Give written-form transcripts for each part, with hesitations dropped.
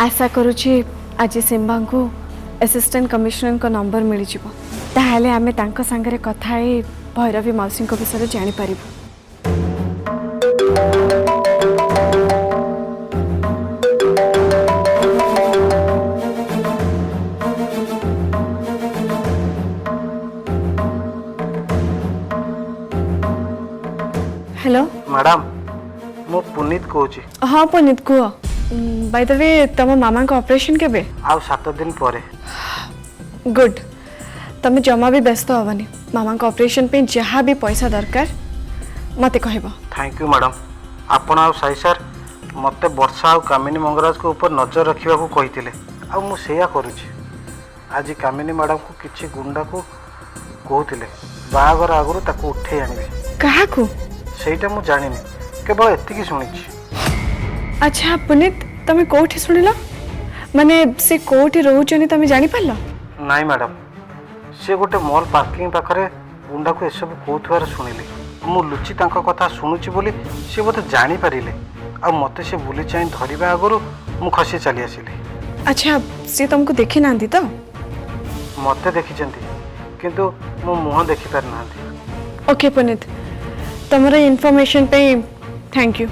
आशा करुछि आज सिम्बा को assistant commissioner को नंबर मिल जिवो ताहाले आमे तांको संगरे कथा हे भैरवी मौसी को विषय जानि पारिबो। हेलो मैडम मु पुनीत कहूँ। हाँ पुनीत कह बाय द वे तुम मामा को ऑपरेशन केबे? आउ 7 दिन पर। गुड तुम जमा भी व्यस्त हवनी मामा को ऑपरेशन पे जहाँ भी पैसा दरकार मते कहबो। Thank you madam. आपण आउ साई सर मते वर्षा आउ कामिनी मंगराज को ऊपर नजर रखिबा को कहिथिले आ मु सेया करूची। आज कामिनी मैडम को किछि गुंडा को कहूथिले बागर आगरु ताको उठे आनिबे। कहा को सेटा मु जानिनी केवल एतिकी सुनिछि। अच्छा पुनीत तमे कोठी सुनिला माने से कोठी रहउचनी तमे जानि पारलो? नाई मैडम से गोटे मॉल पार्किंग पाखरे गुंडा को एसबू कहूथवार सुनिली। मु लुचि तांको कथा सुनुची बोली से मते जानि पारिले आ मते से बुली चाहि धरिबा आगरु मु खसी चली आसिली। अच्छा से तुमको देखि नांदी तो? मते देखिचंती किंतु मु मुह देखि पार नांती। ओके पुनीत तमरा इन्फॉर्मेशन पे थैंक यू।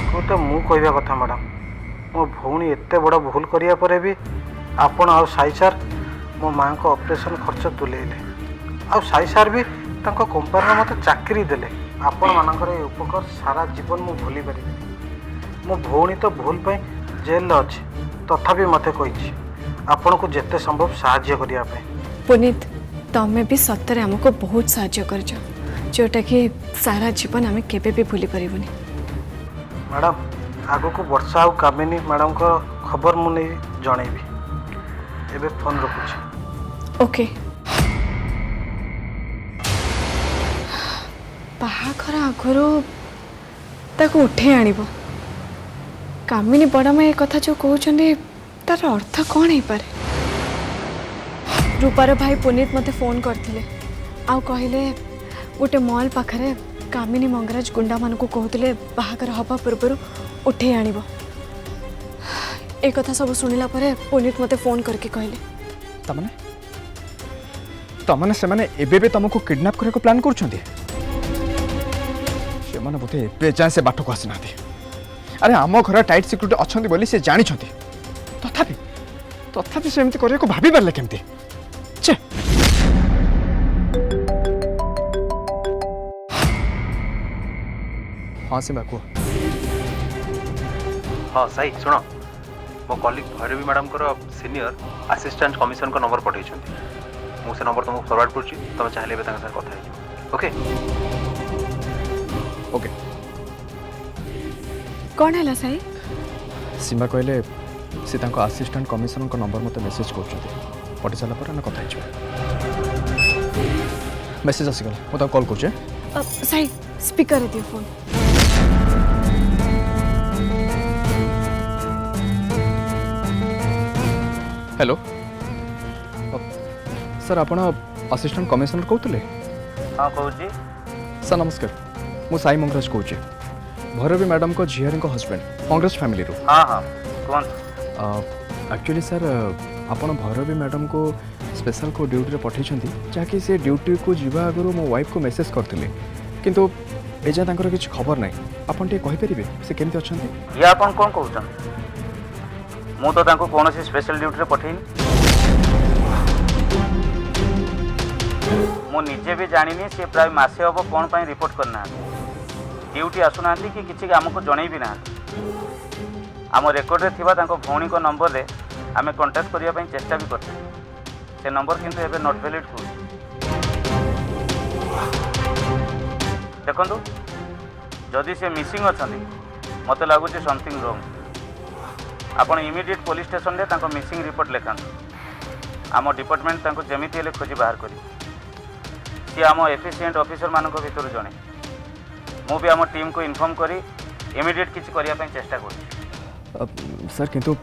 को तो मु कहबा कथा मैडम मो भौणी एते बड़ भूल करिया परे भी आपण आउ साई सर मो मां को ऑपरेशन खर्च तुलेले आउ साई सर भी तांको कंपनी मते चाकरी देले। आपण मानकर ए उपकार सारा जीवन मु भूली पारि। मो भौणी तो भूल पे जेल अछि तथापि मते कहिछि आपण को जेते संभव सहाय्य करिया पे। पुनीत तमे भी सत्तरे हमको बहुत सहाय्य करछ जोटा कि सारा जीवन आमे केबे भी भूली परिबनी। मैडम आगो को वर्षा आउ कामिनी मैडम को खबर मु नहीं जणैबी। एबे फोन रखुछि। ओके बाहाघर आगरो ताको उठे आनिबो कामिनी बड़मा ए कथा जो कहउछन्ते तार अर्थ कौन है पारे? रूपार भाई पुनीत मते फोन करथिले आउ कहिले गोटे मॉल पाखरे कामिनी मंगराज गुंडा मान को कहते बाहागर हवा पूर्व उठे आनिबो। ए कथा सब सुनिला परे पुनीत मते फोन करके कहले तमने से माने एबे बे तुमको किडनैप करे को प्लान करछन्ती। से माने बोते एबे जाय से बाटो को आसिनाथि। अरे आम घर टाइट सिक्योरिटी अछन्ती बोली से जानि छथि तथापि से एमती करे को भाबी परले केमती? छे हाँ सिम्बा को हाँ साई सुन मो कॉलीग भैरवी मैडम को सीनियर असिस्टेंट कमिश्नर को नंबर पठे मुझे नंबर तुमको फॉरवर्ड कर तुम चाहिए कथा ओके ओके कौन है साई? सिम्बा कहले से तांको असिस्टेंट कमिश्नर को नंबर मते मेसेज करछथि पठि साला पर हम कथा हिचो। मेसेज आसीगला मो ता कॉल करछे। साई स्पीकर दियो फोन। हेलो सर आपण असिस्टेंट कमिश्नर कहतले? हाँ कहूँ सर नमस्कार मु साई मंगराज कहूँ भैरवी मैडम को झीहरी को हस्बैंड कांग्रेस फैमिली रो। हाँ हाँ कौन एक्चुअली सर आपण भैरवी मैडम को स्पेशल को ड्यूटी रे पठेछंती जाकि से ड्यूटी को जीवा आगरो मो वाइफ को मेसेज करथिले किंतु एजा तांकर किछ खबर नै। आपण टे कहि परिबे से केमति अछंती? या आपण कोन कहउछन? मु तो तांको कोनोसी स्पेशल ड्यूटी रे पठेइनी। मु निजे भी जानिनी से प्राय मासे हबो कोन पई रिपोर्ट करना ड्यूटी आसुनांती कि किछि हमको जणै भी ना। आम रेकर्ड रे थिबा तांको भौणी को नंबर रे आमे कांटेक्ट करिया पई चेष्टा भी करते से नंबर किंतु एबे नॉट वैलिड हो। देखंतु जदि से मिसिंग अछंती मते लागु जे समथिंग रॉन्ग। आपण इमीडिएट पुलिस स्टेशन रे तांको मिसिंग रिपोर्ट लेखान आम डिपार्टमेंट तांको जेमिति हेले खोजी बाहर करी सी आम एफिशिएंट ऑफिसर मानक भितर जणे मु भी आम टीम को इन्फॉर्म करी इमीडिएट किछि करिया पई चेष्टा करी। सर किंतु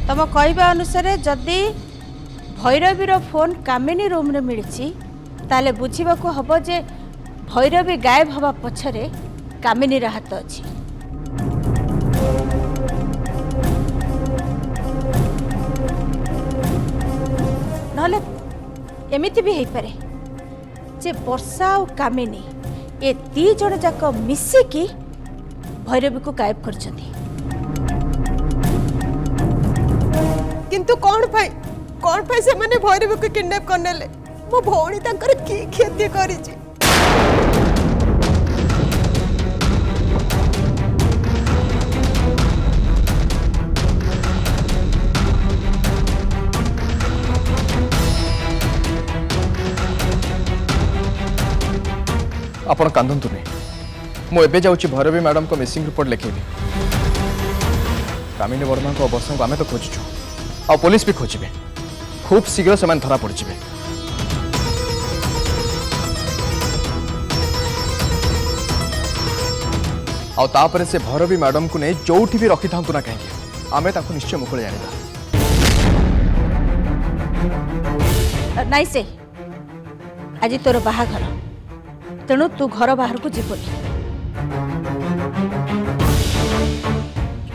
तुम कहवा अनुसार जदि भैरवीर फोन कामिनी रूम रे मिली ताले बुझा हम जे भैरवी गायब हवा पछरे कामिनी हाथ अच्छी। नहले एमिति भी हो पारे जे वर्षा और कामिनी ए दी जन जाक मिसिकी भैरवी को गायब कर। किंतु कौन पाई से मैंने भैरवी को किडनैप करने ले मो भौणी तांकर की क्षति करिछि। आपण कांदंतु नहीं मु एबे जाउची भैरवी मैडम को मिसिंग रिपोर्ट लिखेबी। कामिनी वर्मा को अवस्था को आमे तो खोजुछु आ पुलिस भी खोजिबे खूब शीघ्र से धरा पड़ जाए। आउे से भैरवी मैडम को नहीं जोठी भी रखी था ना कहीं आमे ताको निश्चय मुकुल जाना नाई से आज तोर बाहाघर तेणु तू घर बाहर को जीवनी।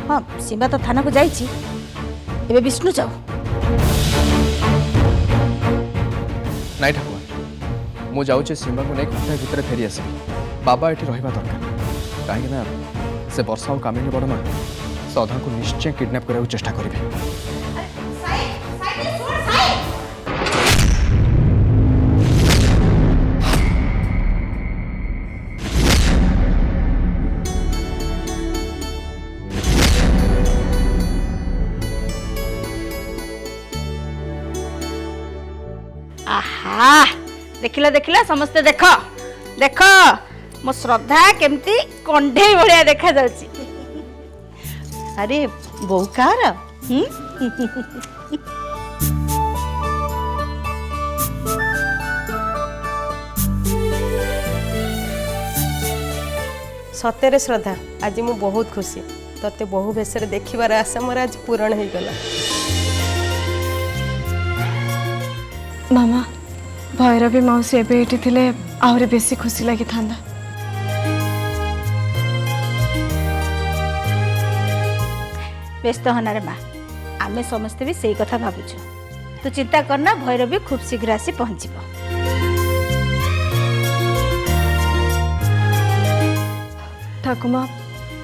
हाँ सीमा तो थाना को जाइए एबे विष्णु जाओ। नाई ठाकुर मु जाऊँ सीमा को नहीं घंटा भितर फेरी आस बाबा ये रहा दरकार कहीं से वर्षा और कामिनी बड़मा से अधा को निश्चय किडनैप करने को चेष्टा करेंगे। आहा देखिला देखिला समस्ते देख देख मो श्रद्धा केमती कंढे भलिया देखा जाउची। अरे बहुकार सतेरे श्रद्धा आज मु बहुत खुशी तते बहु बेसरे देखिबार आशा मोर आज पूर्ण हो गला। मामा भैरवी मौसी एबे एठी थिले आहुरी बेसी खुशी लगी थांदा। व्यस्त होना रे माँ आमे समस्ते भी सही कथा भावुଛୁ तू चिंता करना भैरवी खूब शीघ्र आसी पहुँचब। ठाकुमा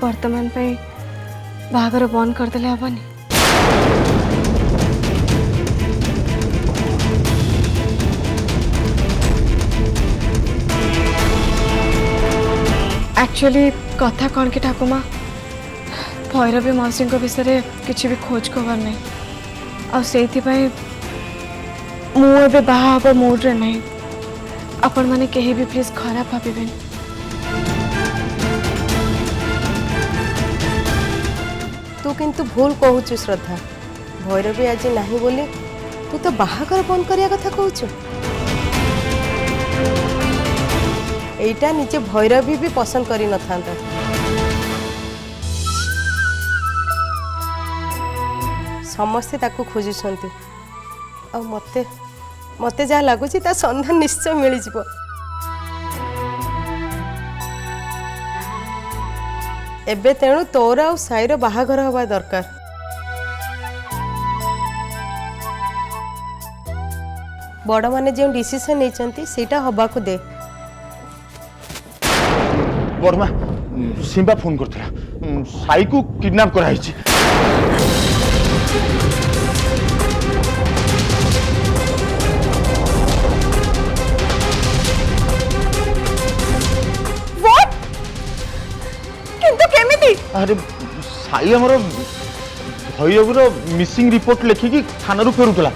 वर्तमान पे बाहागर बंद करदेले हबनी। एक्चुअली कथा कौन कि ठाकुमा भैरवी मौसी विषय किसी भी खोज खबर नहीं आबे बाहा हब मूड्रे नहीं आपण मैंने कहीं भी प्लीज खराब भावे। तू किंतु भूल कहूचु श्रद्धा भैरवी आज नहीं बोली तू तो बाहागर बंद करिया कथा कहूचु। एटा निजे भैरवी भी पसंद करी न था। समस्ते ताकू खोजुछंती आ मते मते जा लागुची ता संधान निश्चय मिली जिवो। एबे तेणु तोर आ साईर बाहागर हवा दरकार। बड़ माने जो डिसीजन नहीं सेटा हवा को दे। बर्मा सिंबा फोन करथिला साई को किडनैप कराइछि। व्हाट किंतु केमिति अरे साई हमर भैरवीर मिसिंग रिपोर्ट लेखिकी थाना फेरुला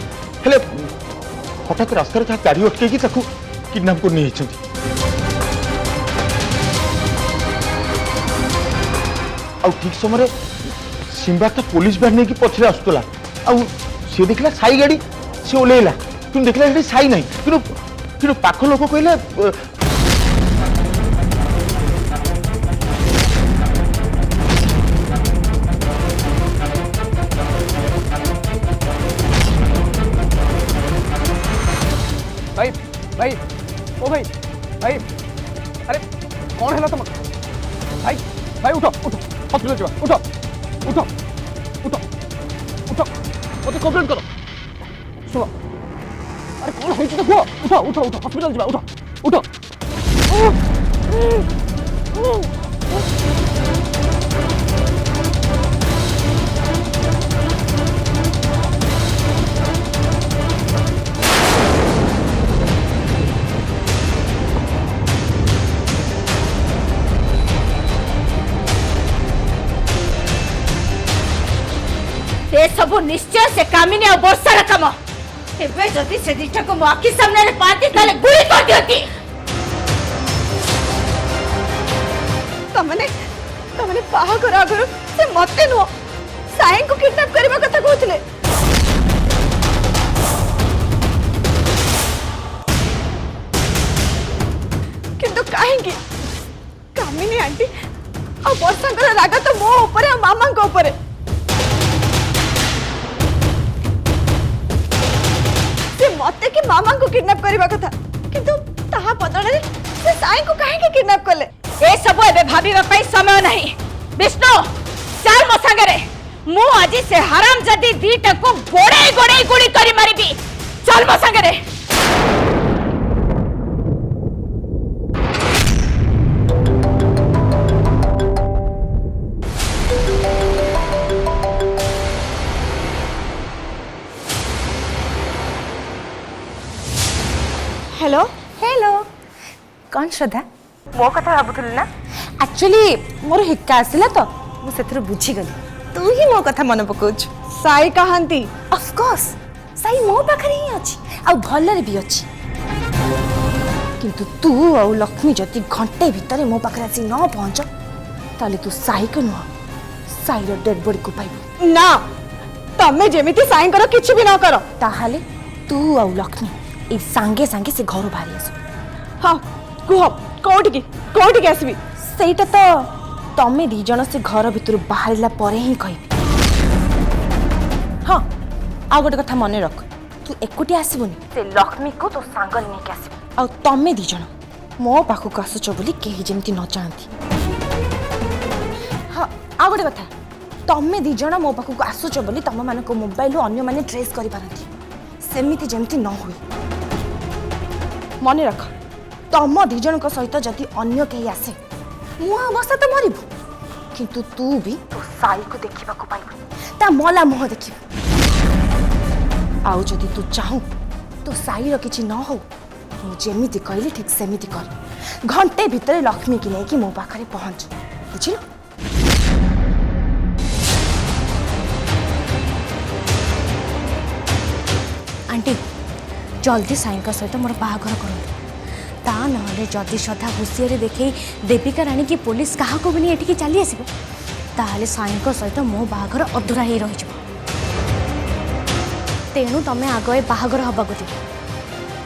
हेले हठात रास्तार गाड़ी अटकैकी किडनैप कर नहीं ठीक समय सिंबा तो पुलिस बैग नहीं पछरे आसुला सी देखला साई गाड़ी सी ओल्ला कि देखला साई ना कि पाख लोक कहले कौन है तुम भाई भाई उठो उठो हॉस्पिटल जा उठो उठो उठो उठो मत कंप्लेंट करो सुनो अरे कौन है तो कुह उठो उठो उठो हॉस्पिटल जा उठो उठो ए सब निश्चय से कामिनी और वर्षार काम एबे जदि से दिटा को आखि सामने रे पाती ताले गुली कर दियती तमने बाहागर आगर से मते नुह साई को किडनैप करबा कथा कहथिले किंतु काहेंगी कामिनी आंटी आ वर्षांकर राग तो मो ऊपर आ मामा को ऊपर मते कि मामा को किडनैप करबा कथा किंतु ताहा बदले से साई को काहे के किडनैप करले ए सब एबे भाबीबा पई समय नहीं विष्णु चल मो संगरे मु आज से हराम जदी दीटा को गोड़े गोड़े गुली करी मारिबी चल मो संगरे हेलो हेलो कौन श्रद्धा मो कथा भाबुथुल ना एक्चुअली मोर हिक्का आसिला तो मु सेथरो बुझी गली तू ही मो कथा मन पकोछ साई कहांती ऑफ कोर्स साई मो पाखरे ही अछि आ भलरे भी अछि किंतु तू आ लक्ष्मी जति घंटे भितरे मो पाखरे आसी न पहुंच ताले तू साई को न साई रो डेड बॉडी को पाइबो ना तमे जेमिति साई करो किछि भी ना करो ताहाले तू आ लक्ष्मी ए सांगे सांगे से घर बाहरी आसो हां कुह कोठी की आसबी सेटा तो तमे दी जण से घर भितर बाहरला परे ही कहबी हां आ गोटे कथा मने रख तू एकुटी आसीबुनी से लक्ष्मी को तो सांगल नै के आसीबो आ तमे दी जण मो पाखु को आसुचो बोली केही जेमती न जानती हां आ गोटे कथा तमे दी जण मो पाखु को आसुचो बोली तम मान को मोबाइल अन्य माने ट्रेस करि पारंती सेमिति जेमती न होई मने रख तम दी जन सहित जदि अन्य कहीं आसे मुआ अवस्था तो मरबू किंतु तू भी तो साई को देखा पाइबू ता मला मुह देख आउ जदि तू चाहू तो साई किछि न हो जेमिति कहली ठीक सेमिति कर घंटे भितर लक्ष्मी की नहीं कि मो पाखरे पहुंच बुझिल आंटी जल्दी साई सहित मोर बाहाघर करूँ ता नहले जदि श्रद्धा हुसियारी देखे देविका राणी की पुलिस क्या भी नहीं एठिकी चली आसब ताहले साई सहित मो बाहाघर अधूरा ही रही तेणु तमें आग ए बाहाघर हवा को दिव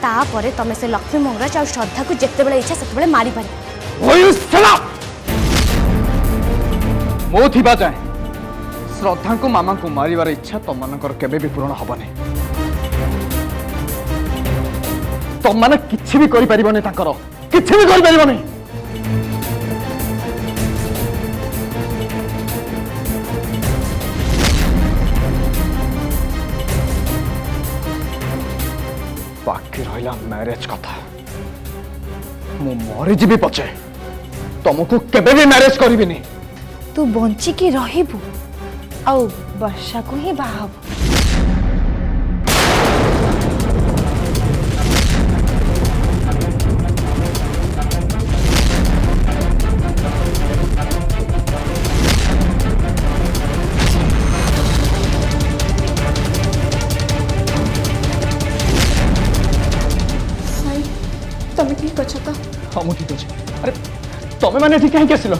तापर तमें से लक्ष्मी मंगराज आ श्रद्धा को जिते इच्छा से मारी पार मो थिबा जाए श्रद्धा को मामा को मारिबार इच्छा तुम मानकर केबे भी पूर्ण हबनी तुम माने किछि भी करि परिबने ताकर किछि भी करि परिबने बाकी रहिला मैरिज कथा मु मरि जीवी पछे तुमको केबे भी मैरिज करिबिनी तू बंची के रहिबू आ वर्षा को ही बाहब तमे ठीक अछ तो हाँ मु ठीक अच्छे अरे तमें मैंने ठीक कहीं आसिल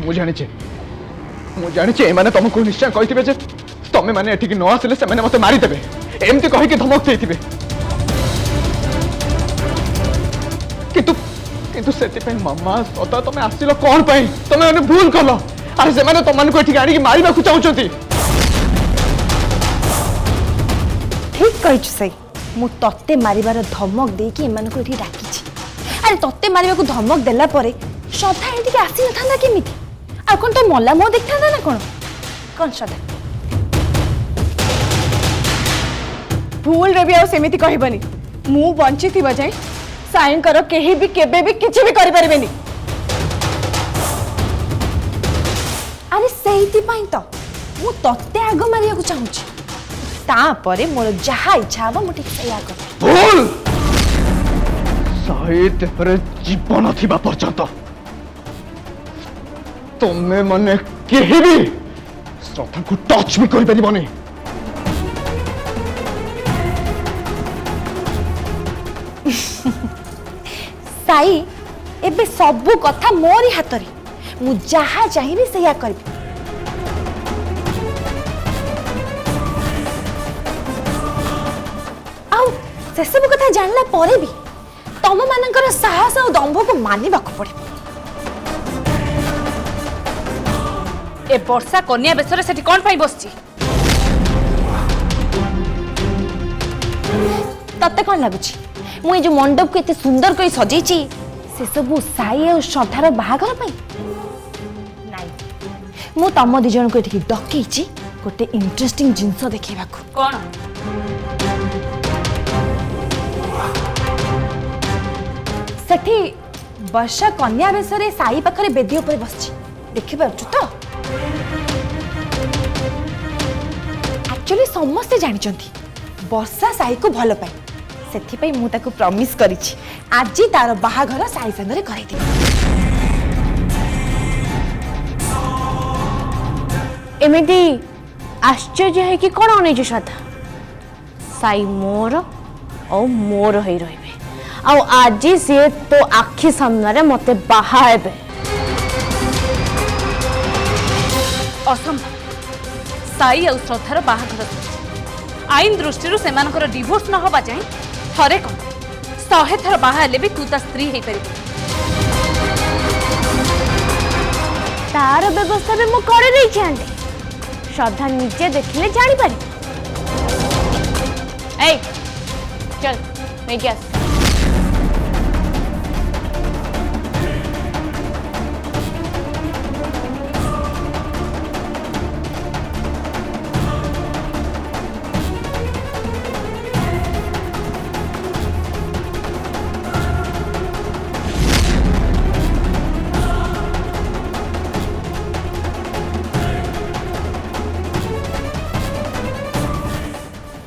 मु जानी मैंने तुमको निश्चय कही तमें मैंने एठिक न आसिले से मत मारिदेवे एमती कहीकि धमक देते किंतु किंतु से मामा सदा तुम आसिल कौन पाई तुम मैंने भूल कल अरे से तुमको एठिक आनिक मारिबा चाहते ठीक कही सही मु तत्ते मारिबार धमक देकी एमानको एठी डाकिछि अरे तत्ते मारिबा को धमक देला परे श्रद्धा एटिके आसी नथांदा केमिति आ कोन तो मल्ला मो देखथांदा ना कोन श्रद्धा भूल रे भी आ सेमिति कहबनी मु बंची थी बजाय साइन कर केही भी केबे भी किछि भी करि परिबेनी अरे सेहिति पई तो मु तत्ते आग मारिया को चाहूची तापरे मोर जहा इच्छा हबो मु ठीक सया कर भूल साहित्य पर जीवन थिबा पर्यंत तुमे मने केही भी श्रद्धा को टच भी करि परिबनी साई एबे सबु कथा मोरी हातरे मु जहा चाहिबी सया करबी आउ से सब कथा जानला परे भी तम मानकर साहस और दंभ को मानिबाक पड़े ए वर्षा कन्या बेसरे सेठी कोन पई बसची तत्ते कौन लगुच मुझे जो मंडप को इतने सुंदर कर सजे से सब साई और श्रद्धार बाहागर नाई मु तम दी जन को एठी डकई गोटे इंटरेस्टिंग जिनस देखा कोन सेठी वर्षा कन्या बेसरे साई पाखरे बेदी ऊपर बसची देखि पारछु तो एक्चुअली समस्ते जानिचंती वर्षा साई को भल पाए सेथिपई मु ताको प्रॉमिस करिछि आज तार बाहाघर साई संगरे कराई दे एमिति आश्चर्य है कि कौन अनेज श्रद्धा साई मोर और मोर ही रहिबे आ आज सी तो आखि सामने मते बाहा हेबे असंभव साई और श्रद्धार बाहाघर आईन दृष्टि सेमानकर डिवोर्स न हवा जाए थरे कौन 100 थर बाहा हेले भी तू ता स्त्री हे परिबे तार व्यवस्था भी मु करे नहीं चाहते श्रद्धा निजे देखले जानी पारी ए चल मैं क्या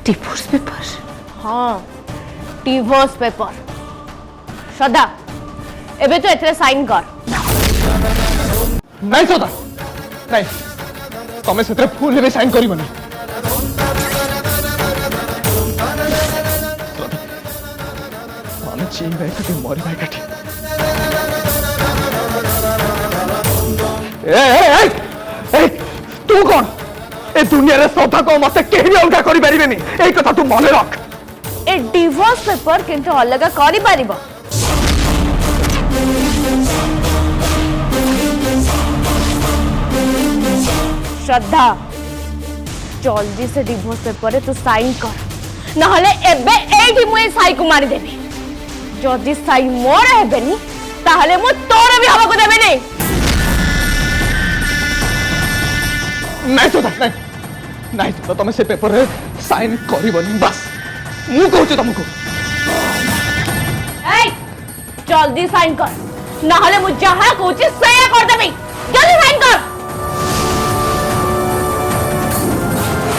डिवोर्स पेपर हाँ डिवोर्स पेपर श्रद्धा एबे तो एथरे साइन कर नहीं श्रद्धा नहीं तमें से फुल में साइन करिबनी माने चीन भाई कटी मरी भाई कटी ए तू कौन ए दुनिया रे श्रद्धा को मते केही अलगा करि परिबेनी एई कथा तू मने रख ए डिवोर्स पेपर किंतु अलग करि पारिबो श्रद्धा जल्दी से डिवोर्स पेपर रे तू साइन कर नहले एबे एठी मुए साई को मारी देबी जदी साई मोर हेबेनी ताहले मु तोर भी हवा को देबे नहीं नहीं श्रद्धा नहीं नहीं तो तुम से पेपर रे साइन करिबनी बस मु कहूँ तुमको ए जल्दी साइन कर नहले मु जहां कहूँ सया कर देबी जल्दी साइन कर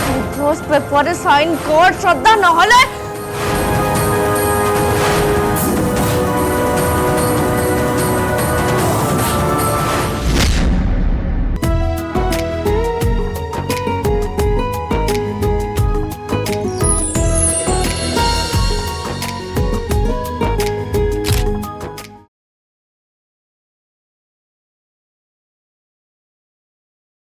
डिवोर्स पेपर रे साइन कर श्रद्धा नहले